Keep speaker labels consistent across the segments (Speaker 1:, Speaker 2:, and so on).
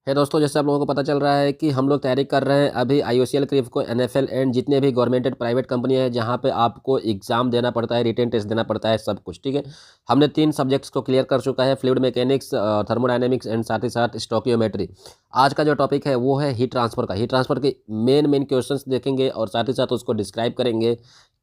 Speaker 1: है दोस्तों, जैसे आप लोगों को पता चल रहा है कि हम लोग तैयारी कर रहे हैं अभी आईओसीएल क्रिफ एनएफएल एंड जितने भी गवर्नमेंटेड प्राइवेट कंपनी है जहां पे आपको एग्जाम देना पड़ता है, रिटन टेस्ट देना पड़ता है, सब कुछ। ठीक है, हमने 3 सब्जेक्ट्स को क्लियर कर चुका है, फ्लूइड मैकेनिक्स, थर्मोडायनेमिक्स एंड साथ ही साथ स्टोकियोमेट्री। आज का जो टॉपिक है वो है हीट ट्रांसफर का। हीट ट्रांसफर के मेन क्वेश्चंस देखेंगे और साथ ही साथ उसको डिस्क्राइब करेंगे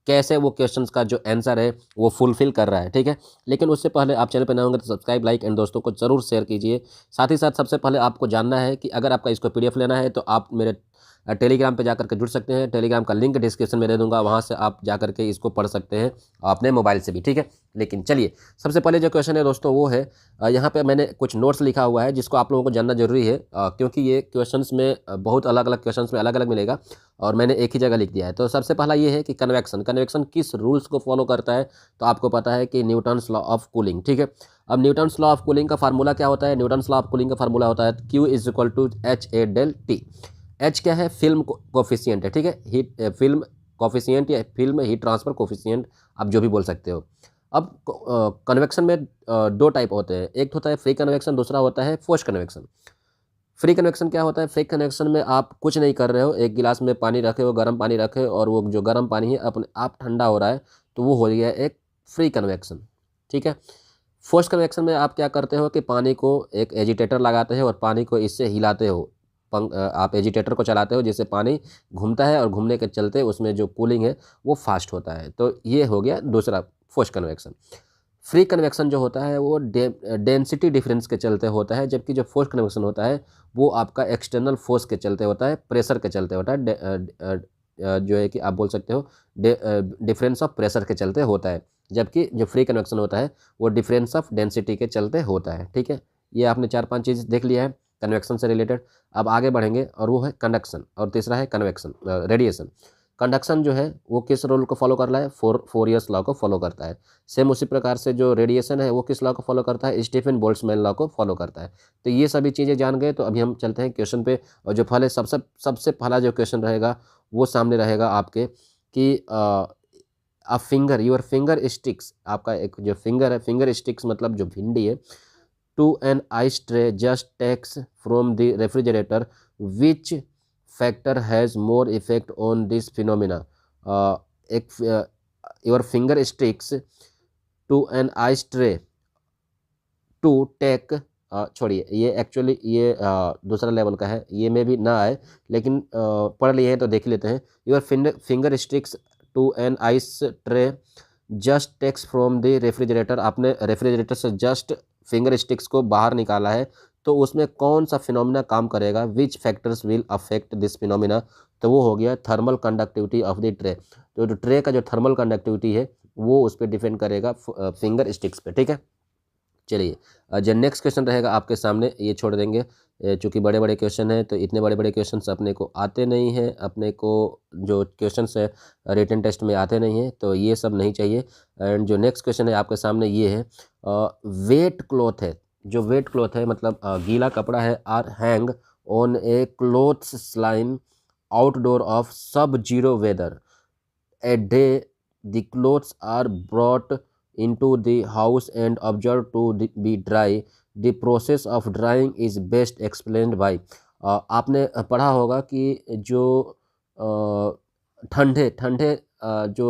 Speaker 1: कैसे वो क्वेश्चंस का जो आंसर है वो फुलफिल कर रहा है। ठीक है, लेकिन उससे पहले आप चैनल पर नए होंगे तो सब्सक्राइब, लाइक एंड दोस्तों को जरूर शेयर कीजिए। साथ ही साथ सबसे पहले आपको जानना है कि अगर आपका इसको पीडीएफ लेना है तो आप मेरे टेलीग्राम पे जाकर के जुड़ सकते हैं। टेलीग्राम का लिंक डिस्क्रिप्शन में दे दूंगा, वहाँ से आप जाकर के इसको पढ़ सकते हैं अपने मोबाइल से भी। ठीक है, लेकिन चलिए सबसे पहले जो क्वेश्चन है दोस्तों वो है, यहाँ पे मैंने कुछ नोट्स लिखा हुआ है जिसको आप लोगों को जानना जरूरी है, क्योंकि ये क्वेश्चंस में बहुत अलग अलग क्वेश्चंस में अलग अलग मिलेगा और मैंने एक ही जगह लिख दिया है। तो सबसे पहला ये है कि कन्वेक्शन कन्वेक्शन किस रूल्स को फॉलो करता है। तो आपको पता है कि न्यूटन्स लॉ ऑफ कूलिंग। ठीक है, अब न्यूटन्स लॉ ऑफ कूलिंग का फार्मूला क्या होता है? न्यूटन्स लॉ ऑफ कूलिंग का फार्मूला होता है Q is equal to HA del T। H क्या है? फिल्म कोफिशिएंट है। ठीक है, हीट फिल्म कोफिशिएंट या फिल्म हीट ट्रांसफर कोफिशिएंट, आप जो भी बोल सकते हो। अब कन्वेक्शन में दो टाइप होते हैं, एक होता है फ्री कन्वेक्शन, दूसरा होता है फोर्स्ड कन्वेक्शन। फ्री कन्वेक्शन क्या होता है? फ्री कन्वेक्शन में आप कुछ नहीं कर रहे हो, एक गिलास में पानी रखे हो, गर्म पानी रखे और वो जो गर्म पानी है अपने आप ठंडा हो रहा है, तो वो हो गया एक फ्री कन्वेक्शन। ठीक है, फोर्स्ड कन्वेक्शन में आप क्या करते हो कि पानी को एक एजिटेटर लगाते हो और पानी को इससे हिलाते हो। आप एजिटेटर को चलाते हो जिससे पानी घूमता है और घूमने के चलते उसमें जो कूलिंग है वो फास्ट होता है। तो ये हो गया दूसरा फोर्स्ड कन्वेक्शन। फ्री कन्वेक्शन जो होता है वो डेंसिटी डिफरेंस के चलते होता है, जबकि जो फोर्स्ड कन्वेक्शन होता है वो आपका एक्सटर्नल फोर्स के चलते होता है, प्रेशर के चलते होता है। जो है कि आप बोल सकते हो डिफरेंस ऑफ प्रेशर के चलते होता है, जबकि जो फ्री कन्वेक्शन होता है वो डिफरेंस ऑफ डेंसिटी के चलते होता है। ठीक है, ये आपने 4-5 चीज़ देख लिया है कन्वेक्शन से रिलेटेड। अब आगे बढ़ेंगे और वो है कंडक्शन और तीसरा है कन्वेक्शन रेडिएशन। कंडक्शन जो है वो किस रूल को फॉलो कर रहा है? फोरियर्स लॉ को फॉलो करता है। सेम उसी प्रकार से जो रेडिएशन है वो किस लॉ को फॉलो करता है? स्टीफन बोल्ट्जमैन लॉ को फॉलो करता है। तो ये सभी चीज़ें जान गए, तो अभी हम चलते हैं क्वेश्चन पे। और जो पहले सबसे सबसे पहला जो क्वेश्चन रहेगा वो सामने रहेगा आपके कि a finger your finger sticks, आपका एक जो फिंगर है, फिंगर स्टिक्स मतलब जो भिंडी है, to an ice tray just takes from the refrigerator, which factor has more effect on this phenomena? एक your finger sticks to an ice tray to take, छोड़िए ये एक्चुअली ये दूसरा लेवल का है, ये में भी ना आए, लेकिन पढ़ लिए हैं तो देख लेते हैं। Your finger sticks to an ice tray just takes from the refrigerator, आपने रेफ्रिजरेटर से जस्ट फिंगर स्टिक्स को बाहर निकाला है, तो उसमें कौन सा फिनोमिना काम करेगा? विच factors will affect this phenomena? तो वो हो गया thermal conductivity of the tray. तो जो ट्रे का जो थर्मल कंडक्टिविटी है वो उस पर डिपेंड करेगा फिंगर स्टिक्स पे। ठीक है, चलिए जो नेक्स्ट क्वेश्चन रहेगा आपके सामने ये छोड़ देंगे, चूँकि बड़े बड़े क्वेश्चन हैं तो इतने बड़े बड़े क्वेश्चन अपने को आते नहीं हैं, अपने को जो क्वेश्चन है रिटन टेस्ट में आते नहीं हैं, तो ये सब नहीं चाहिए। एंड जो नेक्स्ट क्वेश्चन है आपके सामने ये है, वेट क्लॉथ है, जो वेट क्लॉथ है मतलब गीला कपड़ा है, are hang on a clothes line outdoor of sub zero weather, a day the clothes are brought into the house and observed to be dry, the process of drying is best explained by। आपने पढ़ा होगा कि जो ठंडे ठंडे जो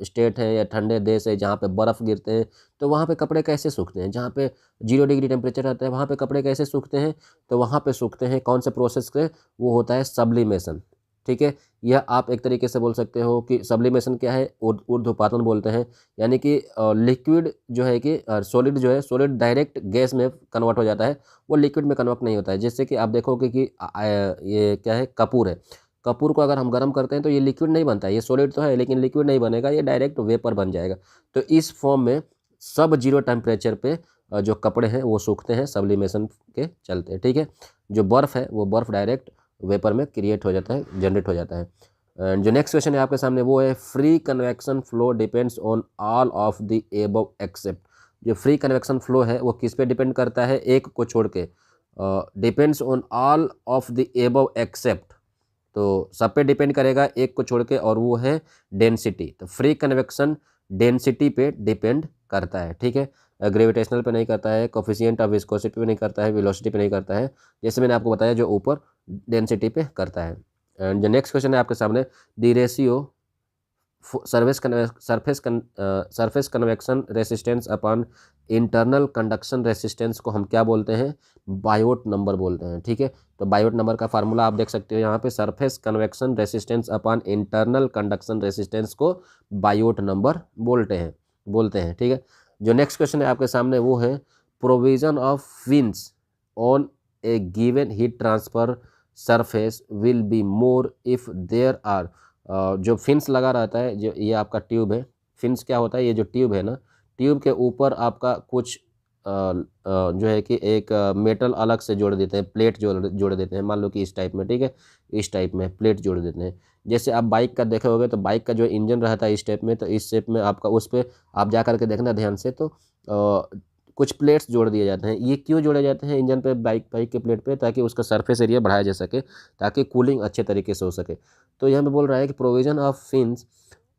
Speaker 1: state है या ठंडे देश है जहाँ पे बर्फ़ गिरते हैं, तो वहाँ पे कपड़े कैसे सूखते हैं? जहाँ पे 0 डिग्री टेम्परेचर रहता है वहाँ पे कपड़े कैसे सूखते हैं? तो वहाँ पे सूखते हैं कौन से प्रोसेस से? वो होता है सब्लिमेशन। ठीक है, यह आप एक तरीके से बोल सकते हो कि सब्लिमेशन क्या है? ऊर्ध्वपातन बोलते हैं, यानी कि लिक्विड जो है कि सॉलिड जो है, सॉलिड डायरेक्ट गैस में कन्वर्ट हो जाता है, वो लिक्विड में कन्वर्ट नहीं होता है। जैसे कि आप देखोगे कि ये क्या है? कपूर है, कपूर को अगर हम गर्म करते हैं तो ये लिक्विड नहीं बनता है, ये सॉलिड तो है लेकिन लिक्विड नहीं बनेगा, ये डायरेक्ट वेपर बन जाएगा। तो इस फॉर्म में सब जीरो टेम्परेचर पे जो कपड़े हैं वो सूखते हैं सब्लिमेशन के चलते। ठीक है, जो बर्फ़ है वो बर्फ़ डायरेक्ट वेपर में क्रिएट हो जाता है, जनरेट हो जाता है। एंड जो नेक्स्ट क्वेश्चन है आपके सामने वो है, free convection flow depends on all of the above except. जो फ्री कन्वेक्शन फ्लो है वो किस पे डिपेंड करता है? एक को छोड़ के, depends on all of the above except, तो सब पे डिपेंड करेगा एक को छोड़ के, और वो है डेंसिटी। तो फ्री कन्वेक्शन डेंसिटी पे डिपेंड करता है। ठीक है, ग्रेविटेशनल पे नहीं करता है, कोफिशिएंट ऑफ विस्कोसिटी पे नहीं करता है, वेलोसिटी पे नहीं करता है, जैसे मैंने आपको बताया जो ऊपर डेंसिटी पे करता है। एंड जो नेक्स्ट क्वेश्चन है आपके सामने, the ratio surface convection resistance upon internal conduction resistance को हम क्या बोलते हैं, बायोट नंबर बोलते हैं। ठीक है, तो बायोट नंबर का फार्मूला आप देख सकते हो यहाँ पे, surface convection resistance upon internal conduction resistance को बायोट नंबर बोलते हैं। ठीक है, जो नेक्स्ट क्वेश्चन है आपके सामने वो है, provision of fins on a given heat transfer surface will be more if there are, जो फिन्स लगा रहता है, जो ये आपका ट्यूब है, फिन्स क्या होता है, ये जो ट्यूब है ना, ट्यूब के ऊपर आपका कुछ जो है कि एक मेटल अलग से जोड़ देते हैं, प्लेट जोड़ देते हैं, मान लो कि इस टाइप में। ठीक है, इस टाइप में प्लेट जोड़ देते हैं। जैसे आप बाइक का देखे होगे तो बाइक का जो इंजन रहता है इस टाइप में, तो इस शेप में आपका उस पर आप जा करके देखना ध्यान से, तो कुछ प्लेट्स जोड़ दिए जाते हैं। ये क्यों जोड़े जाते हैं इंजन पे, बाइक के प्लेट पे, ताकि उसका सरफेस एरिया बढ़ाया जा सके, ताकि कूलिंग अच्छे तरीके से हो सके। तो यहाँ पे बोल रहा है कि provision of fins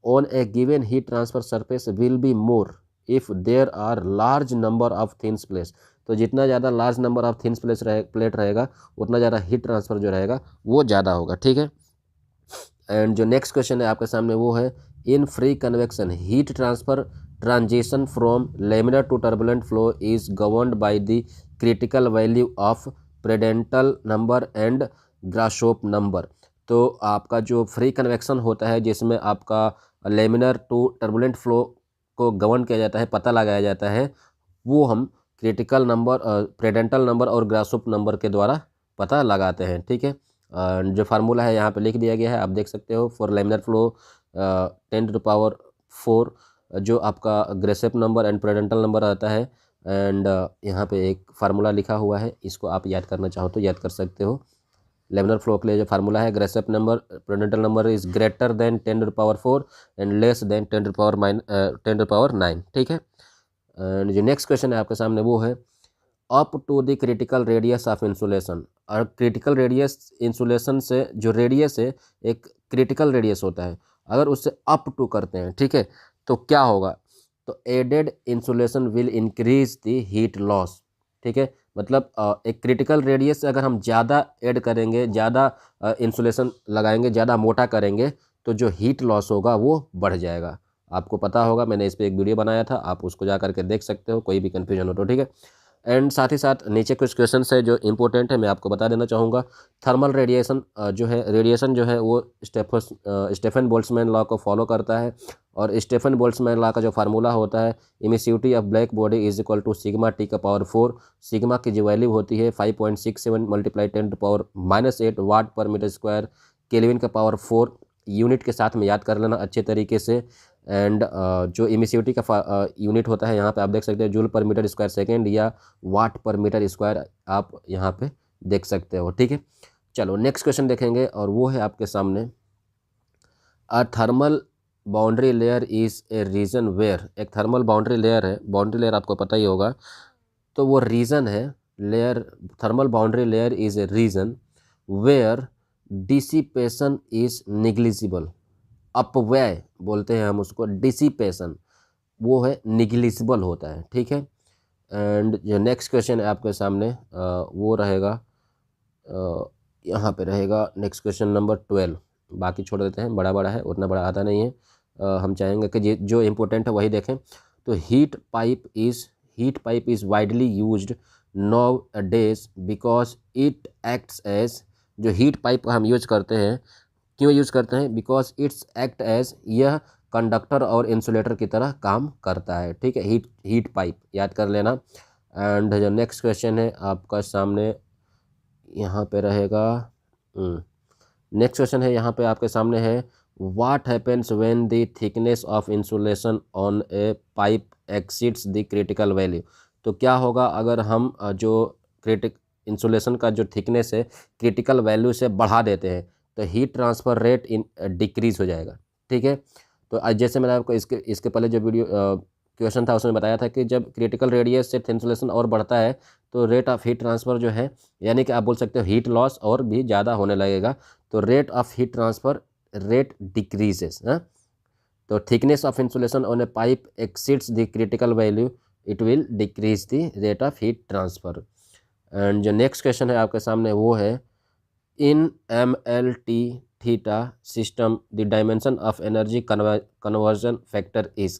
Speaker 1: on a given heat transfer surface will be more if there are large number of thins plates. तो जितना ज़्यादा large number of thins plate रहेगा, उतना ज़्यादा हीट ट्रांसफर जो रहेगा वो ज़्यादा होगा। ठीक है, एंड जो नेक्स्ट क्वेश्चन है आपके सामने वो है, in free convection heat transfer transition from laminar to turbulent flow is governed by the critical value of Prandtl number and Grashof number. तो आपका जो फ्री कन्वेक्शन होता है, जिसमें आपका लेमिनर टू टर्बुलेंट फ्लो को गवर्न किया जाता है, पता लगाया जाता है, वो हम क्रिटिकल नंबर, प्रेडेंटल नंबर और ग्रासोप नंबर के द्वारा पता लगाते हैं। ठीक है, जो फार्मूला है यहाँ पे लिख दिया गया है, आप देख सकते हो, फॉर लेमिनर फ्लो 10⁴ जो आपका ग्रेसेप नंबर एंड प्रेडेंटल नंबर आता है। एंड यहाँ पे एक फार्मूला लिखा हुआ है, इसको आप याद करना चाहो तो याद कर सकते हो। लेमिनर फ्लो के लिए जो फार्मूला है, Grashof number Prandtl number is greater than 10⁴ and less than 10⁻9। ठीक है, एंड जो नेक्स्ट क्वेश्चन है आपके सामने वो है, up to the critical radius of insulation. और क्रिटिकल रेडियस इंसुलेशन से जो रेडियस है, एक क्रिटिकल रेडियस होता है, अगर उससे अप टू करते हैं, ठीक है, तो क्या होगा, तो added insulation will increase the heat loss. ठीक है, मतलब एक क्रिटिकल रेडियस से अगर हम ज़्यादा ऐड करेंगे, ज़्यादा इंसुलेशन लगाएंगे, ज़्यादा मोटा करेंगे, तो जो हीट लॉस होगा वो बढ़ जाएगा। आपको पता होगा, मैंने इस पर एक वीडियो बनाया था, आप उसको जा करके देख सकते हो, कोई भी कन्फ्यूजन हो तो। ठीक है, एंड साथ ही साथ नीचे कुछ क्वेश्चन है जो इंपॉर्टेंट है, मैं आपको बता देना चाहूँगा। थर्मल रेडिएशन जो है वो स्टेफन बोल्ट्जमैन लॉ को फॉलो करता है, और स्टेफन बोल्ट्जमैन लॉ का जो फार्मूला होता है, emissivity of black body is equal to sigma T⁴। Sigma की जो वैल्यू होती है 5.67 × 10⁻⁻8 वाट पर मीटर स्क्वायर, केल्विन का पावर 4 यूनिट के साथ में याद कर लेना अच्छे तरीके से। एंड जो इमिसिविटी का यूनिट होता है, यहाँ पे आप देख सकते हैं जूल पर मीटर स्क्वायर सेकेंड या वाट पर मीटर स्क्वायर, आप यहाँ पे देख सकते हो। ठीक है, चलो नेक्स्ट क्वेश्चन देखेंगे, और वो है आपके सामने, a thermal boundary layer is a region where. एक थर्मल बाउंड्री लेयर है, बाउंड्री लेयर आपको पता ही होगा, तो वो रीजन है, layer, thermal boundary layer is a region where dissipation is negligible. अपव्यय बोलते हैं हम उसको, डिसिपेशन, वो है निग्लिजिबल होता है। ठीक है, एंड जो नेक्स्ट क्वेश्चन है आपके सामने वो रहेगा, यहाँ पे रहेगा नेक्स्ट क्वेश्चन नंबर 12। बाकी छोड़ देते हैं, बड़ा है, उतना बड़ा आता नहीं है। हम चाहेंगे कि जो इम्पोर्टेंट है वही देखें। तो heat pipe is widely used nowadays because it acts as, जो हीट पाइप हम यूज करते हैं, क्यों यूज़ करते हैं, बिकॉज इट्स एक्ट एज, यह कंडक्टर और इंसुलेटर की तरह काम करता है। ठीक है, हीट पाइप याद कर लेना। एंड जो नेक्स्ट क्वेश्चन है आपका सामने यहाँ पे रहेगा, नेक्स्ट क्वेश्चन है यहाँ पे आपके सामने है, what happens when the thickness of insulation on a pipe exceeds the critical value. तो क्या होगा अगर हम जो इंसुलेशन का जो थिकनेस है क्रिटिकल वैल्यू से बढ़ा देते हैं, तो हीट ट्रांसफ़र रेट डिक्रीज हो जाएगा। ठीक है, तो जैसे मैंने आपको इसके पहले जो वीडियो क्वेश्चन था उसमें बताया था कि जब क्रिटिकल रेडियस से इंसुलेशन और बढ़ता है, तो रेट ऑफ हीट ट्रांसफ़र जो है, यानी कि आप बोल सकते हो हीट लॉस और भी ज़्यादा होने लगेगा, तो rate of heat transfer rate decreases. तो thickness of insulation on a pipe exceeds the critical value, it will decrease the rate of heat transfer. And जो नेक्स्ट क्वेश्चन है आपके सामने वो है in MLT theta system the dimension of energy conversion factor is.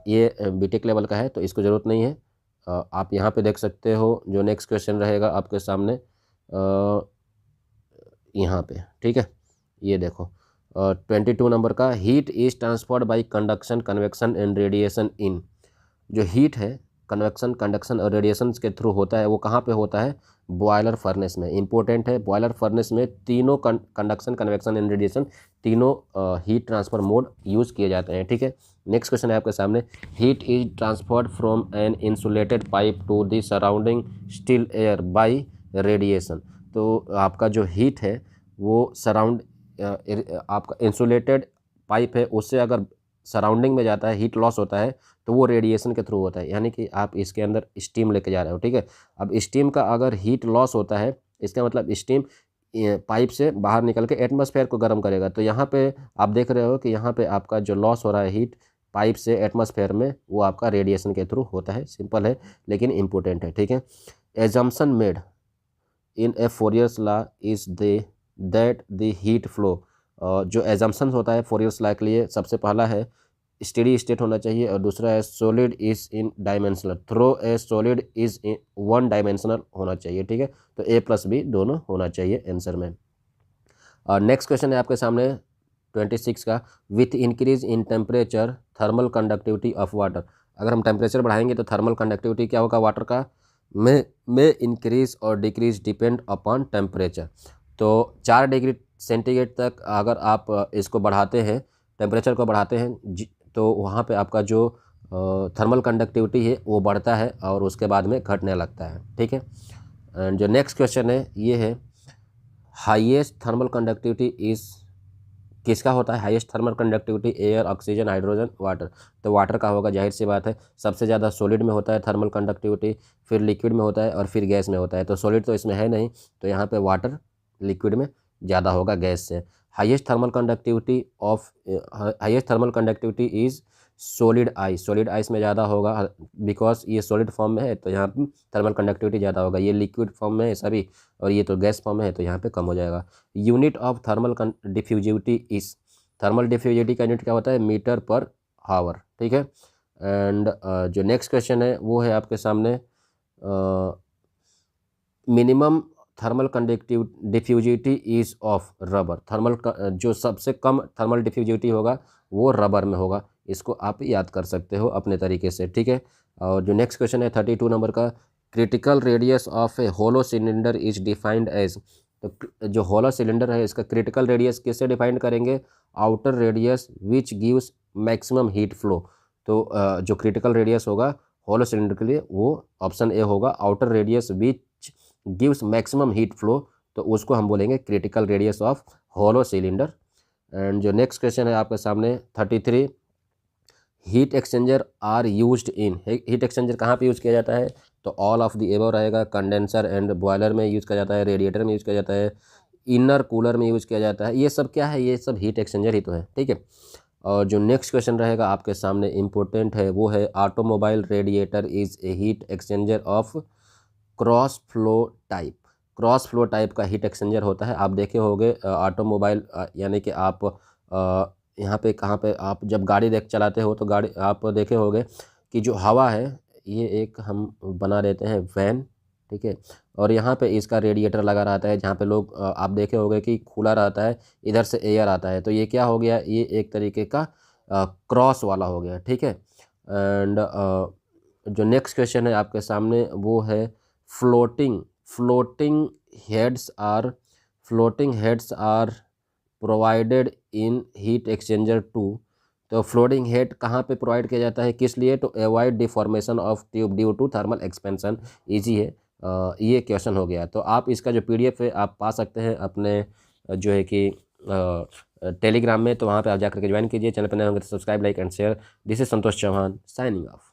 Speaker 1: ये BTech level का है तो इसको ज़रूरत नहीं है। आप यहाँ पे देख सकते हो जो नेक्स्ट क्वेश्चन रहेगा आपके सामने यहाँ पे, ठीक है। ये देखो 22 नंबर का, heat is transferred by conduction convection and radiation in. जो हीट है कन्वेक्शन कंडक्शन और रेडिएशन के थ्रू होता है वो कहाँ पे होता है? बॉयलर फर्नेस में। इंपॉर्टेंट है, बॉयलर फर्नेस में तीनों कंडक्शन कन्वेक्शन एंड रेडिएशन तीनों हीट ट्रांसफर मोड यूज़ किए जाते हैं, ठीक है। नेक्स्ट क्वेश्चन है आपके सामने, heat is transferred from an insulated pipe to the surrounding still air by radiation. तो आपका जो हीट है वो आपका इंसुलेटेड पाइप है उससे अगर सराउंडिंग में जाता है, हीट लॉस होता है तो वो रेडिएशन के थ्रू होता है, यानी कि आप इसके अंदर स्टीम लेके जा रहे हो, ठीक है। अब स्टीम का अगर हीट लॉस होता है इसका मतलब स्टीम पाइप से बाहर निकल के एटमॉस्फेयर को गर्म करेगा। तो यहाँ पे आप देख रहे हो कि यहाँ पे आपका जो लॉस हो रहा है हीट पाइप से एटमॉस्फेयर में वो आपका रेडिएशन के थ्रू होता है। सिंपल है लेकिन इम्पोर्टेंट है, ठीक है। Assumption made in a Fourier's law is that the heat flow. जो एजम्पशन होता है फोरियर्स लॉ के लिए, सबसे पहला है स्टेडी स्टेट होना चाहिए और दूसरा है solid is in dimensional. Through a solid is in one dimensional होना चाहिए, ठीक है। तो A+B दोनों होना चाहिए आंसर में। और नेक्स्ट क्वेश्चन है आपके सामने 26 का, with increase in temperature thermal conductivity of water. अगर हम टेम्परेचर बढ़ाएंगे तो थर्मल कंडक्टिविटी क्या होगा वाटर का? में इंक्रीज और डिक्रीज डिपेंड अपॉन टेम्परेचर। तो 4 डिग्री सेंटीग्रेड तक अगर आप इसको बढ़ाते हैं, टेम्परेचर को बढ़ाते हैं तो वहाँ पे आपका जो थर्मल कंडक्टिविटी है वो बढ़ता है और उसके बाद में घटने लगता है, ठीक है। एंड जो नेक्स्ट क्वेश्चन है ये है, हाईएस्ट थर्मल कंडक्टिविटी इज़ किसका होता है? Highest thermal conductivity air, oxygen, hydrogen, water. तो वाटर का होगा, जाहिर सी बात है। सबसे ज़्यादा सॉलिड में होता है थर्मल कंडक्टिविटी, फिर लिक्विड में होता है और फिर गैस में होता है। तो सॉलिड तो इसमें है नहीं, तो यहाँ पे वाटर लिक्विड में ज़्यादा होगा गैस से। Highest thermal conductivity is solid ice. Solid ice में ज़्यादा होगा बिकॉज ये सॉलिड फॉर्म में है तो यहाँ पे थर्मल कंडक्टिविटी ज़्यादा होगा। ये लिक्विड फॉर्म में है सभी और ये तो गैस फॉर्म में है तो यहाँ पे कम हो जाएगा। Unit of thermal diffusivity is, thermal diffusivity का यूनिट क्या होता है? मीटर पर आवर, ठीक है। एंड जो नेक्स्ट क्वेश्चन है वो है आपके सामने, minimum thermal diffusivity is of rubber. जो सबसे कम थर्मल डिफ्यूजिविटी होगा वो रबर में होगा। इसको आप याद कर सकते हो अपने तरीके से, ठीक है। और जो नेक्स्ट क्वेश्चन है 32 नंबर का, critical radius of a hollow cylinder is defined as. तो जो होलो सिलेंडर है इसका क्रिटिकल रेडियस किससे डिफाइंड करेंगे? Outer radius which gives maximum heat flow. तो जो क्रिटिकल रेडियस होगा होलो सिलेंडर के लिए वो ऑप्शन ए होगा, outer radius which gives maximum heat flow. तो उसको हम बोलेंगे critical radius of hollow cylinder. And जो नेक्स्ट क्वेश्चन है आपके सामने 33, heat exchanger are used in. Heat exchanger कहाँ पे यूज़ किया जाता है? तो ऑल ऑफ द एबव रहेगा। कंडेंसर एंड बॉयलर में यूज़ किया जाता है, रेडिएटर में यूज़ किया जाता है, इनर कूलर में यूज़ किया जाता है। ये सब क्या है? ये सब हीट एक्सचेंजर ही तो है, ठीक है। और जो नेक्स्ट क्वेश्चन रहेगा आपके सामने इम्पोर्टेंट है वो है, automobile radiator is a heat exchanger of cross flow type. Cross flow type का हीट एक्सचेंजर होता है। आप देखे होंगे ऑटोमोबाइल, यानी कि आप यहाँ पे कहाँ पे आप जब गाड़ी चलाते हो तो गाड़ी आप देखे होंगे कि जो हवा है ये एक हम बना देते हैं वैन, ठीक है। और यहाँ पे इसका रेडिएटर लगा रहता है जहाँ पे लोग आप देखे होंगे कि खुला रहता है, इधर से एयर आता है। तो ये क्या हो गया? ये एक तरीके का क्रॉस वाला हो गया, ठीक है। एंड जो नेक्स्ट क्वेश्चन है आपके सामने वो है, floating heads are provided in heat exchanger to. तो फ्लोटिंग हेड कहाँ पे प्रोवाइड किया जाता है, किस लिए? To avoid deformation of tube due to thermal expansion. Easy है, ये क्वेश्चन हो गया। तो आप इसका जो PDF है आप पा सकते हैं अपने जो है कि टेलीग्राम में। तो वहाँ पे आप जाकर के ज्वाइन कीजिए। चैनल पर नए होंगे तो subscribe, like and share. This is Santosh Chauhan signing of.